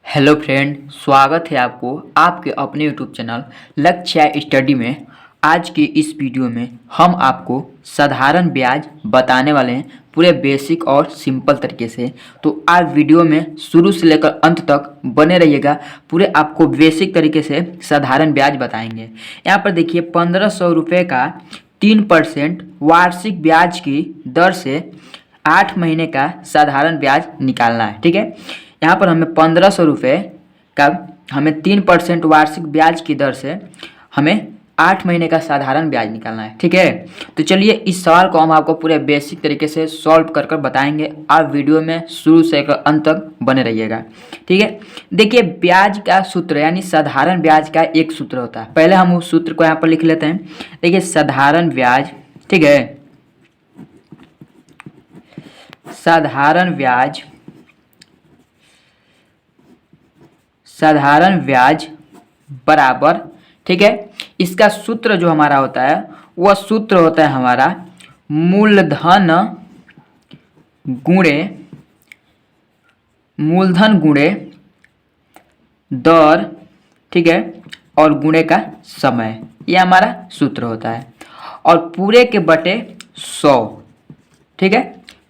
Hello friend, स्वागत है आपको आपके अपने यूट्यूब चैनल लक्ष्य स्टडी में। आज की इस वीडियो में हम आपको साधारण ब्याज बताने वाले हैं पूरे बेसिक और सिंपल तरीके से। तो आज वीडियो में शुरू से लेकर अंत तक बने रहिएगा। पूरे आपको बेसिक तरीके से साधारण ब्याज बताएंगे। यहाँ पर देखिए 1500 रुपये का 3% वार्षिक ब्याज की दर से 8 महीने का साधारण ब्याज निकालना है। ठीक है, यहाँ पर हमें 1500 रुपये का हमें 3% वार्षिक ब्याज की दर से हमें 8 महीने का साधारण ब्याज निकालना है। ठीक है, तो चलिए इस सवाल को हम आपको पूरे बेसिक तरीके से सॉल्व कर बताएंगे। आप वीडियो में शुरू से लेकर अंत तक बने रहिएगा। ठीक है, देखिए ब्याज का सूत्र यानी साधारण ब्याज का एक सूत्र होता है। पहले हम उस सूत्र को यहाँ पर लिख लेते हैं। देखिए साधारण ब्याज, ठीक है, साधारण ब्याज बराबर, ठीक है, इसका सूत्र जो हमारा होता है वह सूत्र होता है हमारा मूलधन गुणे दर, ठीक है, और गुणे का समय। यह हमारा सूत्र होता है और पूरे के बटे 100, ठीक है,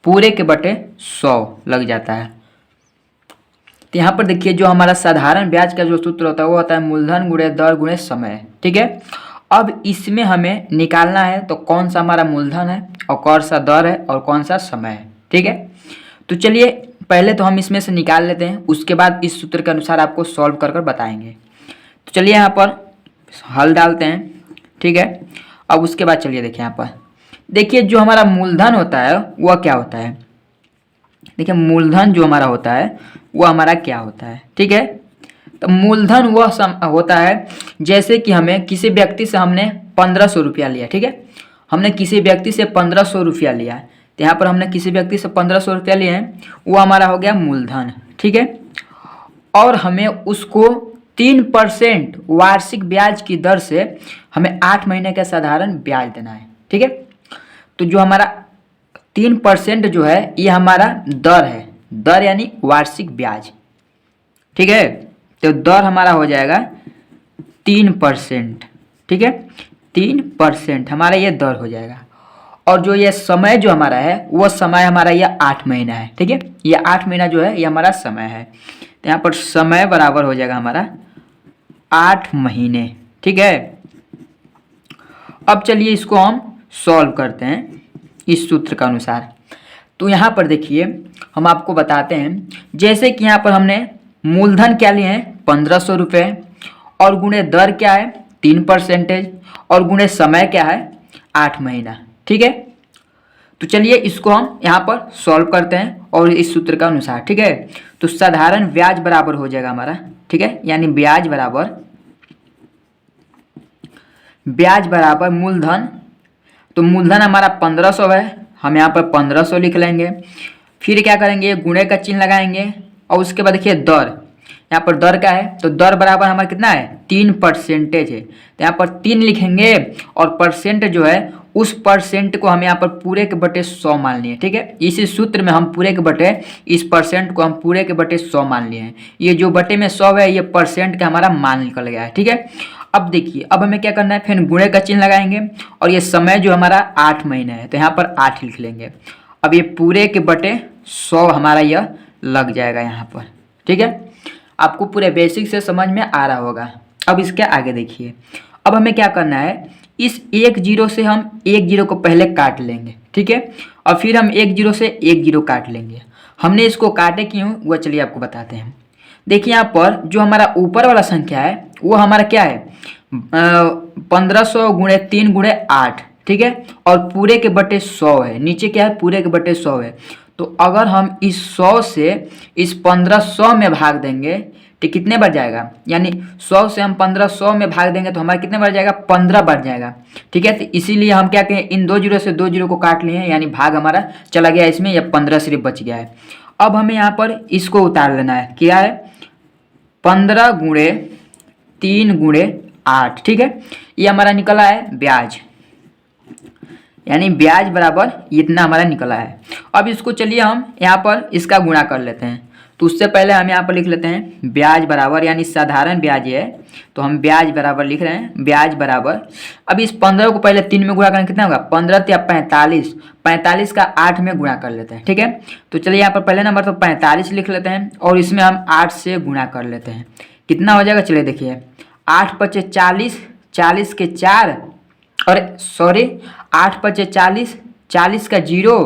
पूरे के बटे 100 लग जाता है। तो यहाँ पर देखिए जो हमारा साधारण ब्याज का जो सूत्र होता है वो होता है मूलधन गुणे दर गुणे समय। ठीक है, अब इसमें हमें निकालना है तो कौन सा हमारा मूलधन है और कौन सा दर है और कौन सा समय है। ठीक है, तो चलिए पहले तो हम इसमें से निकाल लेते हैं, उसके बाद इस सूत्र के अनुसार आपको सॉल्व कर बताएंगे। तो चलिए यहाँ पर हल डालते हैं। ठीक है, अब उसके बाद चलिए देखिए यहाँ पर देखिए जो हमारा मूलधन होता है वह क्या होता है। देखिए मूलधन जो हमारा होता है वो हमारा क्या होता है। ठीक है, तो मूलधन वह होता है जैसे कि हमें किसी व्यक्ति से हमने 1500 रुपया लिया। ठीक है, हमने किसी व्यक्ति से 1500 रुपया लिया, तो यहाँ पर हमने किसी व्यक्ति से 1500 रुपया लिए हैं, वो हमारा हो गया मूलधन। ठीक है, और हमें उसको 3% वार्षिक ब्याज की दर से हमें 8 महीने का साधारण ब्याज देना है। ठीक है, तो जो हमारा 3% जो है ये हमारा दर है, दर यानी वार्षिक ब्याज। ठीक है, तो दर हमारा हो जाएगा 3%। ठीक है, 3% हमारा ये दर हो जाएगा। और जो ये समय जो हमारा है वो समय हमारा ये 8 महीना है। ठीक है, ये 8 महीना जो है ये हमारा समय है, तो यहाँ पर समय बराबर हो जाएगा हमारा 8 महीने। ठीक है, अब चलिए इसको हम सॉल्व करते हैं इस सूत्र के अनुसार। तो यहाँ पर देखिए हम आपको बताते हैं, जैसे कि यहाँ पर हमने मूलधन क्या लिए हैं 1500 रुपये, और गुणे दर क्या है 3%, और गुणे समय क्या है 8 महीना। ठीक है, तो चलिए इसको हम यहाँ पर सॉल्व करते हैं और इस सूत्र के अनुसार। ठीक है, तो साधारण ब्याज बराबर हो जाएगा हमारा, ठीक है, यानी ब्याज बराबर मूलधन। तो मूलधन हमारा 1500 है, हम यहाँ पर 1500 लिख लेंगे। फिर क्या करेंगे, गुणे का चिन्ह लगाएंगे और उसके बाद देखिए दर, यहाँ पर दर का है तो दर बराबर हमारा कितना है 3% है, तो यहाँ पर 3 लिखेंगे और परसेंट जो है उस परसेंट को हम यहाँ पर पूरे के बटे 100 मान लिए। ठीक है, इसी सूत्र में हम पूरे के बटे इस परसेंट को हम पूरे के बटे 100 मान लिए हैं। ये जो बटे में 100 है ये परसेंट का हमारा मान निकल गया है। ठीक है, अब देखिए अब हमें क्या करना है, फिर गुणे का चिन्ह लगाएंगे और ये समय जो हमारा 8 महीने है तो यहाँ पर 8 लिख लेंगे। अब ये पूरे के बटे 100 हमारा यह लग जाएगा यहाँ पर। ठीक है, आपको पूरे बेसिक से समझ में आ रहा होगा। अब इसके आगे देखिए, अब हमें क्या करना है, इस 1 0 से हम 1 0 को पहले काट लेंगे। ठीक है, और फिर हम 1 0 से 1 0 काट लेंगे। हमने इसको काटे क्यों वह चलिए आपको बताते हैं। देखिए यहाँ पर जो हमारा ऊपर वाला संख्या है वो हमारा क्या है 1500 गुणे 3 गुणे 8। ठीक है, और पूरे के बटे 100 है, नीचे क्या है पूरे के बटे 100 है। तो अगर हम इस 100 से इस 1500 में भाग देंगे तो कितने बढ़ जाएगा, यानी 100 से हम 1500 में भाग देंगे तो हमारा कितने बढ़ जाएगा 15 बढ़ जाएगा। ठीक है, तो इसीलिए हम क्या कहें इन 2 0 से 2 0 को काट लिए हैं, यानी भाग हमारा चला गया इसमें, या 15 सिर्फ बच गया है। अब हमें यहाँ पर इसको उतार लेना है, क्या है 15 गुणे 3 गुणे 8। ठीक है, ये हमारा निकला है ब्याज, यानी ब्याज बराबर इतना हमारा निकला है। अब इसको चलिए हम यहाँ पर इसका गुणा कर लेते हैं। तो उससे पहले हम यहाँ पर लिख लेते हैं ब्याज बराबर, यानी साधारण ब्याज है तो हम ब्याज बराबर लिख रहे हैं, ब्याज बराबर। अब इस 15 को पहले 3 में गुणा करें कितना होगा, 15 या 45, 45 का 8 में गुणा कर लेते हैं, ठीक है। तो चलिए यहाँ पर पहले नंबर तो 45 लिख लेते हैं और इसमें हम 8 से गुणा कर लेते हैं, कितना हो जाएगा, चलिए देखिए 8 पचे 40, 40 के 4, और सॉरी 8 पचे 40, 40 का 0,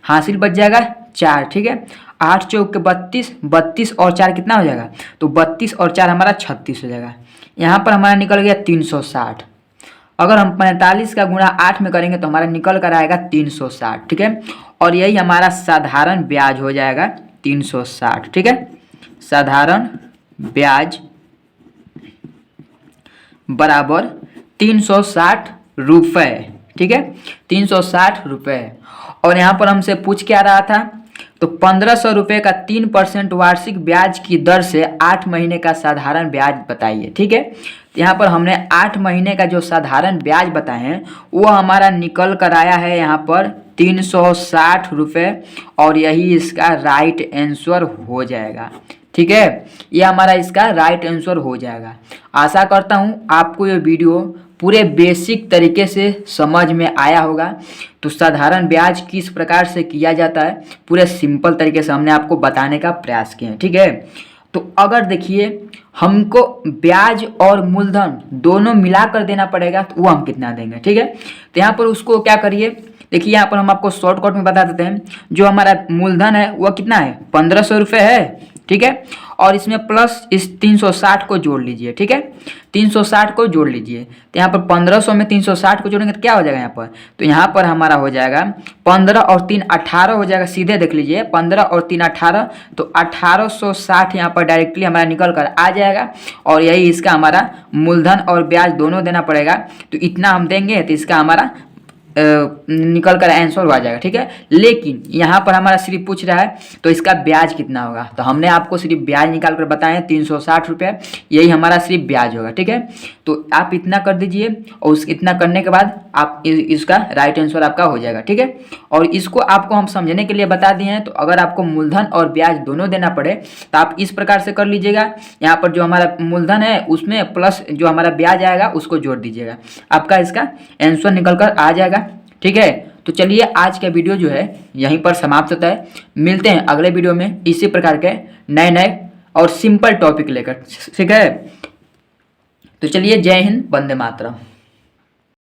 हासिल बच जाएगा 4, ठीक है। 8 चौक के 32, 32 और 4 कितना हो जाएगा, तो 32 और 4 हमारा 36 हो जाएगा। यहाँ पर हमारा निकल गया 360। अगर हम 45 का गुणा 8 में करेंगे तो हमारा निकल कर आएगा 360, ठीक है। और यही हमारा साधारण ब्याज हो जाएगा 360, ठीक है। साधारण ब्याज बराबर 360 रुपये, ठीक है, 360 रुपये। और यहाँ पर हमसे पूछ क्या रहा था, तो 1500 रुपये का 3% वार्षिक ब्याज की दर से 8 महीने का साधारण ब्याज बताइए, ठीक है। तो यहाँ पर हमने 8 महीने का जो साधारण ब्याज बताए हैं वो हमारा निकल कर आया है यहाँ पर 360 रुपये, और यही इसका राइट आंसर हो जाएगा, ठीक है। ये हमारा इसका राइट आंसर हो जाएगा। आशा करता हूँ आपको ये वीडियो पूरे बेसिक तरीके से समझ में आया होगा। तो साधारण ब्याज किस प्रकार से किया जाता है पूरे सिंपल तरीके से हमने आपको बताने का प्रयास किया है, ठीक है। तो अगर देखिए हमको ब्याज और मूलधन दोनों मिलाकर देना पड़ेगा तो वो हम कितना देंगे, ठीक है। तो यहाँ पर उसको क्या करिए, देखिए यहाँ पर हम आपको शॉर्टकट में बता देते हैं। जो हमारा मूलधन है वह कितना है, 1500 रुपये है, ठीक है। और इसमें प्लस इस 360 को जोड़ लीजिए, ठीक है, 360 को जोड़ लीजिए। तो यहाँ पर 1500 में 360 को जोड़ेंगे तो क्या हो जाएगा यहाँ पर, तो यहाँ पर हमारा हो जाएगा 15 और 3 18 हो जाएगा, सीधे देख लीजिए 15 और 3 18, तो 1860 यहाँ पर डायरेक्टली हमारा निकल कर आ जाएगा। और यही इसका हमारा मूलधन और ब्याज दोनों देना पड़ेगा, तो इतना हम देंगे तो इसका हमारा निकल कर आंसर आ जाएगा, ठीक है। लेकिन यहाँ पर हमारा सिर्फ पूछ रहा है तो इसका ब्याज कितना होगा, तो हमने आपको सिर्फ ब्याज निकाल कर बताएं 360 रुपये, यही हमारा सिर्फ ब्याज होगा, ठीक है। तो आप इतना कर दीजिए और उस इतना करने के बाद आप इसका राइट आंसर आपका हो जाएगा, ठीक है। और इसको आपको हम समझने के लिए बता दिए हैं। तो अगर आपको मूलधन और ब्याज दोनों देना पड़े तो आप इस प्रकार से कर लीजिएगा, यहाँ पर जो हमारा मूलधन है उसमें प्लस जो हमारा ब्याज आएगा उसको जोड़ दीजिएगा, आपका इसका आंसर निकल कर आ जाएगा, ठीक है। तो चलिए आज का वीडियो जो है यहीं पर समाप्त होता है। मिलते हैं अगले वीडियो में इसी प्रकार के नए नए और सिंपल टॉपिक लेकर, ठीक है। तो चलिए जय हिंद, वंदे मातरम।